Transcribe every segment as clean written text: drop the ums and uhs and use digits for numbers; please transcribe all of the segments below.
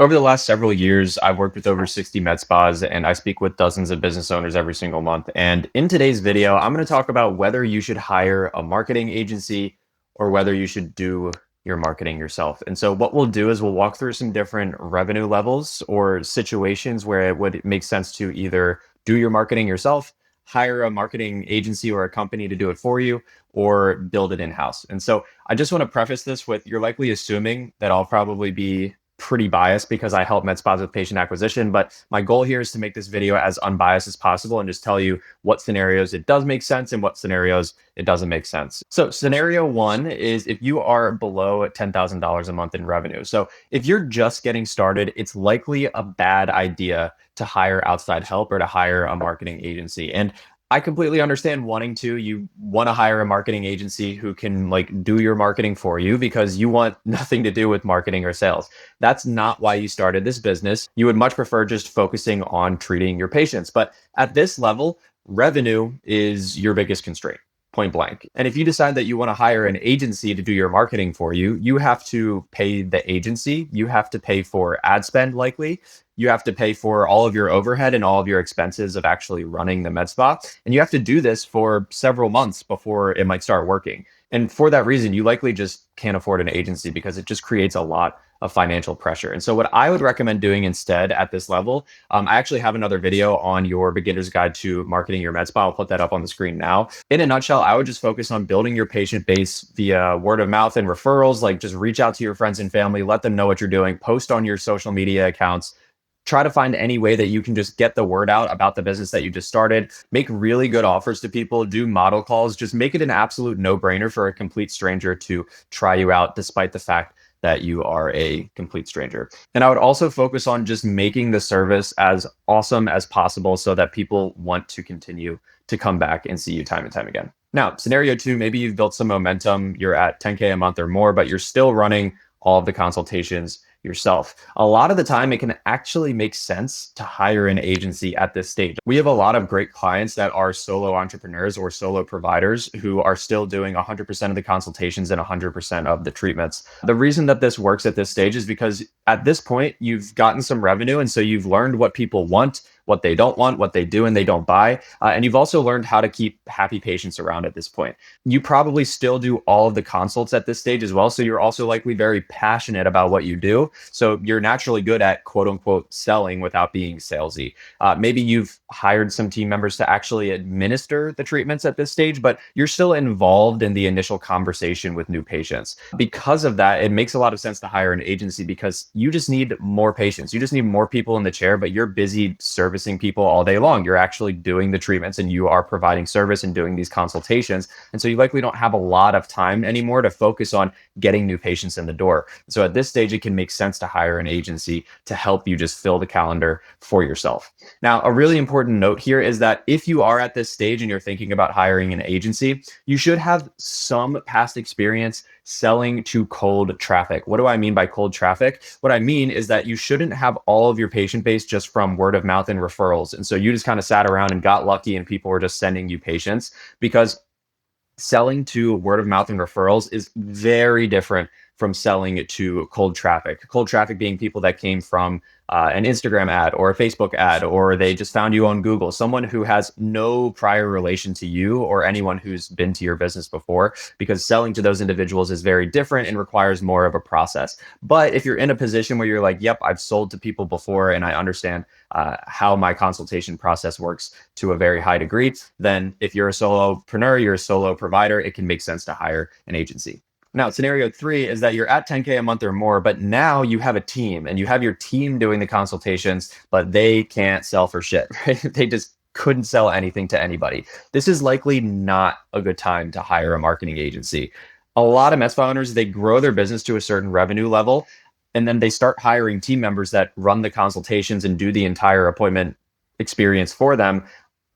Over the last several years, I've worked with over 60 med spas and I speak with dozens of business owners every single month. And in today's video, I'm going to talk about whether you should hire a marketing agency or whether you should do your marketing yourself. And so, what we'll do is we'll walk through some different revenue levels or situations where it would make sense to either do your marketing yourself, hire a marketing agency or a company to do it for you, or build it in house. And so, I just want to preface this with you're likely assuming that I'll probably be pretty biased because I help med spas with patient acquisition. But my goal here is to make this video as unbiased as possible and just tell you what scenarios it does make sense and what scenarios it doesn't make sense. So scenario one is if you are below $10,000 a month in revenue. So if you're just getting started, it's likely a bad idea to hire outside help or to hire a marketing agency. And I completely understand wanting to. You want to hire a marketing agency who can like do your marketing for you because you want nothing to do with marketing or sales. That's not why you started this business. You would much prefer just focusing on treating your patients. But at this level, revenue is your biggest constraint, point blank. And if you decide that you want to hire an agency to do your marketing for you, you have to pay the agency. You have to pay for ad spend likely. You have to pay for all of your overhead and all of your expenses of actually running the med spa. And you have to do this for several months before it might start working. And for that reason, you likely just can't afford an agency because it just creates a lot of financial pressure. And so, what I would recommend doing instead at this level, I actually have another video on your beginner's guide to marketing your med spa. I'll put that up on the screen now. In a nutshell, I would just focus on building your patient base via word of mouth and referrals. Like, just reach out to your friends and family, let them know what you're doing, post on your social media accounts. Try to find any way that you can just get the word out about the business that you just started, make really good offers to people, do model calls, just make it an absolute no-brainer for a complete stranger to try you out, despite the fact that you are a complete stranger. And I would also focus on just making the service as awesome as possible so that people want to continue to come back and see you time and time again. Now, scenario two, maybe you've built some momentum, you're at 10K a month or more, but you're still running all of the consultations yourself. A lot of the time, it can actually make sense to hire an agency at this stage. We have a lot of great clients that are solo entrepreneurs or solo providers who are still doing 100% of the consultations and 100% of the treatments. The reason that this works at this stage is because at this point, you've gotten some revenue. And so you've learned what people want, what they don't want, what they do and they don't buy. And you've also learned how to keep happy patients around at this point. You probably still do all of the consults at this stage as well. So you're also likely very passionate about what you do. So you're naturally good at quote unquote selling without being salesy. Maybe you've hired some team members to actually administer the treatments at this stage, but you're still involved in the initial conversation with new patients. Because of that, it makes a lot of sense to hire an agency because you just need more patients. You just need more people in the chair, but you're busy servicing people all day long. You're actually doing the treatments and you are providing service and doing these consultations. And so you likely don't have a lot of time anymore to focus on getting new patients in the door. So at this stage, it can make sense to hire an agency to help you just fill the calendar for yourself. Now, a really important note here is that if you are at this stage and you're thinking about hiring an agency, you should have some past experience selling to cold traffic. What do I mean by cold traffic? What I mean is that you shouldn't have all of your patient base just from word of mouth and referrals. And so you just kind of sat around and got lucky and people were just sending you patients, because selling to word of mouth and referrals is very different from selling it to cold traffic. Cold traffic being people that came from an Instagram ad or a Facebook ad, or they just found you on Google, someone who has no prior relation to you or anyone who's been to your business before, because selling to those individuals is very different and requires more of a process. But if you're in a position where you're like, yep, I've sold to people before and I understand how my consultation process works to a very high degree, then if you're a solopreneur, you're a solo provider, it can make sense to hire an agency. Now, scenario three is that you're at 10K a month or more, but now you have a team and you have your team doing the consultations, but they can't sell for shit, right? They just couldn't sell anything to anybody. This is likely not a good time to hire a marketing agency. A lot of med spa owners, they grow their business to a certain revenue level, and then they start hiring team members that run the consultations and do the entire appointment experience for them.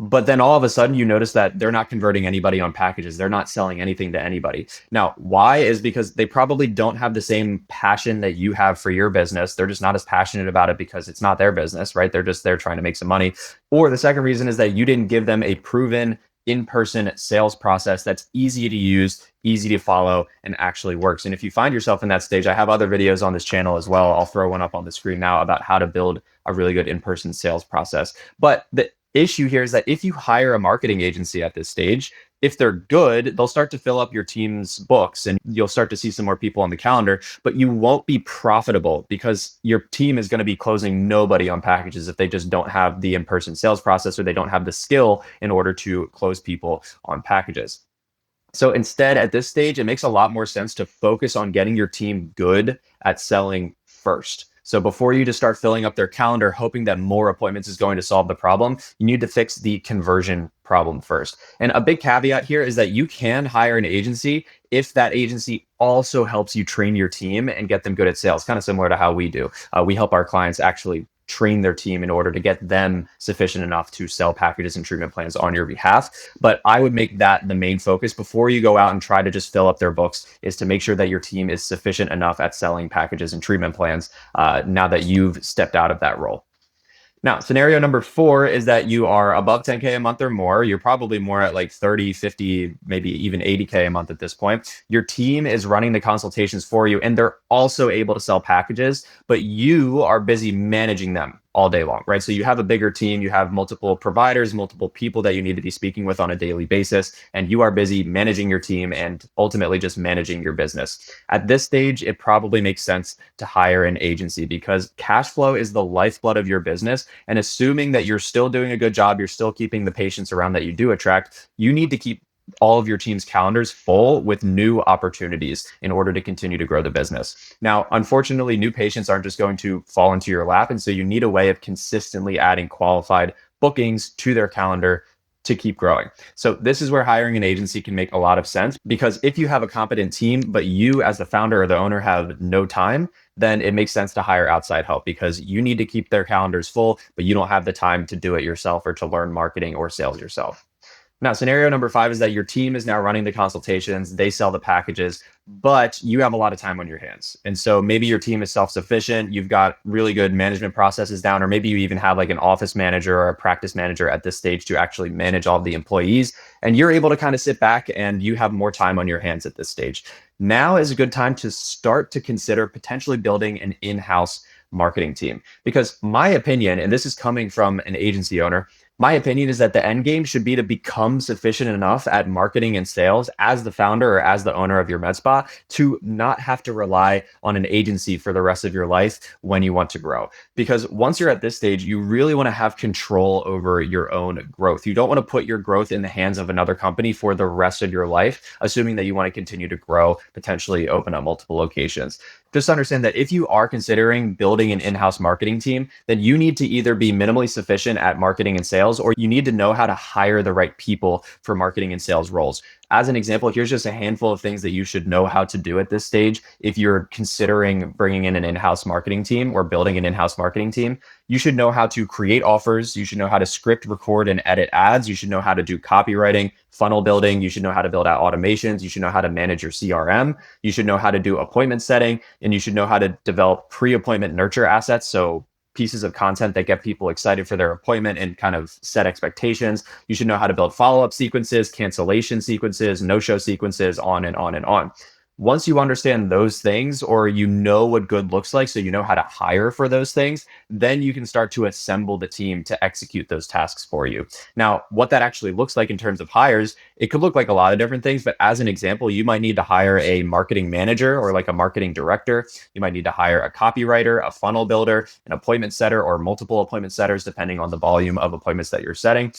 But then all of a sudden you notice that they're not converting anybody on packages. They're not selling anything to anybody. Now, why is because they probably don't have the same passion that you have for your business. They're just not as passionate about it because it's not their business, right? They're just there trying to make some money. Or the second reason is that you didn't give them a proven in-person sales process that's easy to use, easy to follow, and actually works. And if you find yourself in that stage, I have other videos on this channel as well. I'll throw one up on the screen now about how to build a really good in-person sales process. But the issue here is that if you hire a marketing agency at this stage, if they're good, they'll start to fill up your team's books and you'll start to see some more people on the calendar, but you won't be profitable because your team is going to be closing nobody on packages if they just don't have the in-person sales process or they don't have the skill in order to close people on packages. So instead, at this stage, it makes a lot more sense to focus on getting your team good at selling first. So before you just start filling up their calendar, hoping that more appointments is going to solve the problem, you need to fix the conversion problem first. And a big caveat here is that you can hire an agency if that agency also helps you train your team and get them good at sales, kind of similar to how we do. We help our clients actually train their team in order to get them sufficient enough to sell packages and treatment plans on your behalf. But I would make that the main focus before you go out and try to just fill up their books, is to make sure that your team is sufficient enough at selling packages and treatment plans now that you've stepped out of that role. Now, scenario number 4 is that you are above 10K a month or more. You're probably more at like 30, 50, maybe even 80K a month at this point. Your team is running the consultations for you, and they're also able to sell packages, but you are busy managing them all day long, right? So you have a bigger team, you have multiple providers, multiple people that you need to be speaking with on a daily basis, and you are busy managing your team and ultimately just managing your business. At this stage, it probably makes sense to hire an agency because cash flow is the lifeblood of your business. And assuming that you're still doing a good job, you're still keeping the patients around that you do attract, you need to keep all of your team's calendars full with new opportunities in order to continue to grow the business. Now, unfortunately, new patients aren't just going to fall into your lap. And so you need a way of consistently adding qualified bookings to their calendar to keep growing. So this is where hiring an agency can make a lot of sense, because if you have a competent team, but you as the founder or the owner have no time, then it makes sense to hire outside help because you need to keep their calendars full, but you don't have the time to do it yourself or to learn marketing or sales yourself. Now, scenario number 5 is that your team is now running the consultations, they sell the packages, but you have a lot of time on your hands. And so maybe your team is self-sufficient, you've got really good management processes down, or maybe you even have like an office manager or a practice manager at this stage to actually manage all of the employees. And you're able to kind of sit back and you have more time on your hands at this stage. Now is a good time to start to consider potentially building an in-house marketing team. Because my opinion, and this is coming from an agency owner, my opinion is that the end game should be to become sufficient enough at marketing and sales as the founder or as the owner of your med spa to not have to rely on an agency for the rest of your life when you want to grow. Because once you're at this stage, you really want to have control over your own growth. You don't want to put your growth in the hands of another company for the rest of your life, assuming that you want to continue to grow, potentially open up multiple locations. Just understand that if you are considering building an in-house marketing team, then you need to either be minimally sufficient at marketing and sales, or you need to know how to hire the right people for marketing and sales roles. As an example, here's just a handful of things that you should know how to do at this stage if you're considering bringing in an in-house marketing team or building an in-house marketing team. You should know how to create offers. You should know how to script, record, and edit ads. You should know how to do copywriting, funnel building. You should know how to build out automations. You should know how to manage your CRM. You should know how to do appointment setting, and you should know how to develop pre-appointment nurture assets. So pieces of content that get people excited for their appointment and kind of set expectations. You should know how to build follow-up sequences, cancellation sequences, no-show sequences, on and on and on. Once you understand those things, or you know what good looks like, so you know how to hire for those things, then you can start to assemble the team to execute those tasks for you. Now, what that actually looks like in terms of hires, it could look like a lot of different things, but as an example, you might need to hire a marketing manager or like a marketing director. You might need to hire a copywriter, a funnel builder, an appointment setter, or multiple appointment setters, depending on the volume of appointments that you're setting.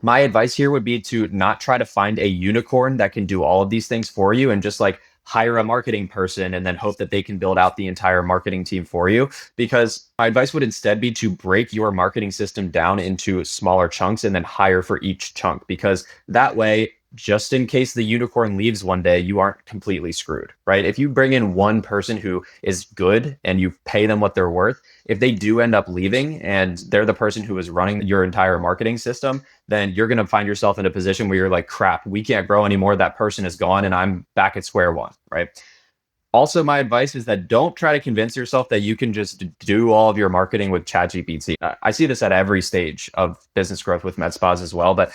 My advice here would be to not try to find a unicorn that can do all of these things for you and just like hire a marketing person and then hope that they can build out the entire marketing team for you. Because my advice would instead be to break your marketing system down into smaller chunks and then hire for each chunk, because that way, just in case the unicorn leaves one day, you aren't completely screwed, right? If you bring in one person who is good and you pay them what they're worth, if they do end up leaving and they're the person who is running your entire marketing system, then you're going to find yourself in a position where you're like, crap, we can't grow anymore. That person is gone and I'm back at square one, right? Also, my advice is that don't try to convince yourself that you can just do all of your marketing with ChatGPT. I see this at every stage of business growth with med spas as well. But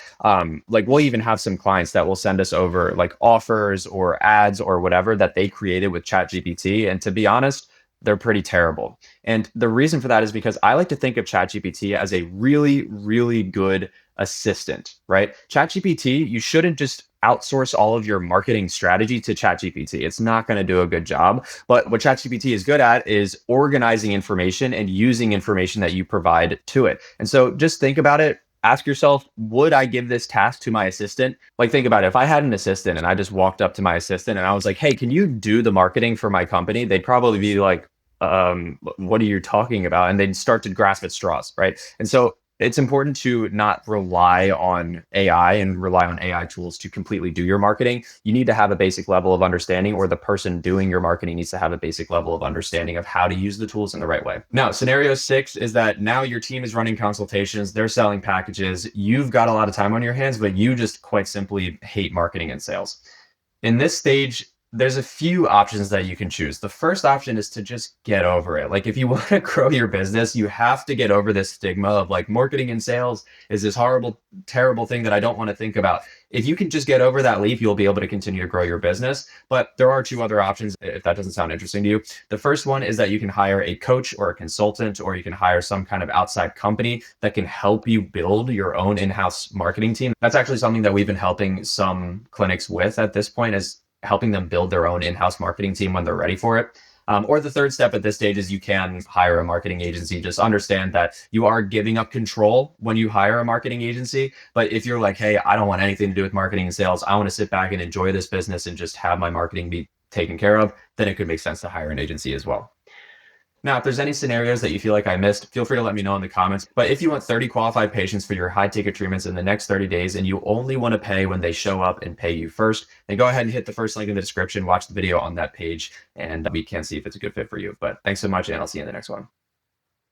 like we'll even have some clients that will send us over like offers or ads or whatever that they created with ChatGPT. And to be honest, they're pretty terrible. And the reason for that is because I like to think of ChatGPT as a really, really good assistant, right? ChatGPT, you shouldn't just outsource all of your marketing strategy to ChatGPT. It's not going to do a good job. But what ChatGPT is good at is organizing information and using information that you provide to it. And so just think about it. Ask yourself, would I give this task to my assistant? Like, think about it. If I had an assistant and I just walked up to my assistant and I was like, hey, can you do the marketing for my company? They'd probably be like, what are you talking about? And they'd start to grasp at straws, right? And so it's important to not rely on AI and rely on AI tools to completely do your marketing. You need to have a basic level of understanding, or the person doing your marketing needs to have a basic level of understanding of how to use the tools in the right way. Now, scenario 6 is that now your team is running consultations, they're selling packages, you've got a lot of time on your hands, but you just quite simply hate marketing and sales. In this stage, there's a few options that you can choose. The first option is to just get over it. Like if you want to grow your business, you have to get over this stigma of like marketing and sales is this horrible, terrible thing that I don't want to think about. If you can just get over that leap, you'll be able to continue to grow your business. But there are two other options if that doesn't sound interesting to you. The first one is that you can hire a coach or a consultant, or you can hire some kind of outside company that can help you build your own in-house marketing team. That's actually something that we've been helping some clinics with at this point, is helping them build their own in-house marketing team when they're ready for it. Or the third step at this stage is you can hire a marketing agency. Just understand that you are giving up control when you hire a marketing agency. But if you're like, hey, I don't want anything to do with marketing and sales, I want to sit back and enjoy this business and just have my marketing be taken care of, then it could make sense to hire an agency as well. Now, if there's any scenarios that you feel like I missed, feel free to let me know in the comments. But if you want 30 qualified patients for your high ticket treatments in the next 30 days and you only want to pay when they show up and pay you first, then go ahead and hit the first link in the description, watch the video on that page, and we can see if it's a good fit for you. But thanks so much, and I'll see you in the next one.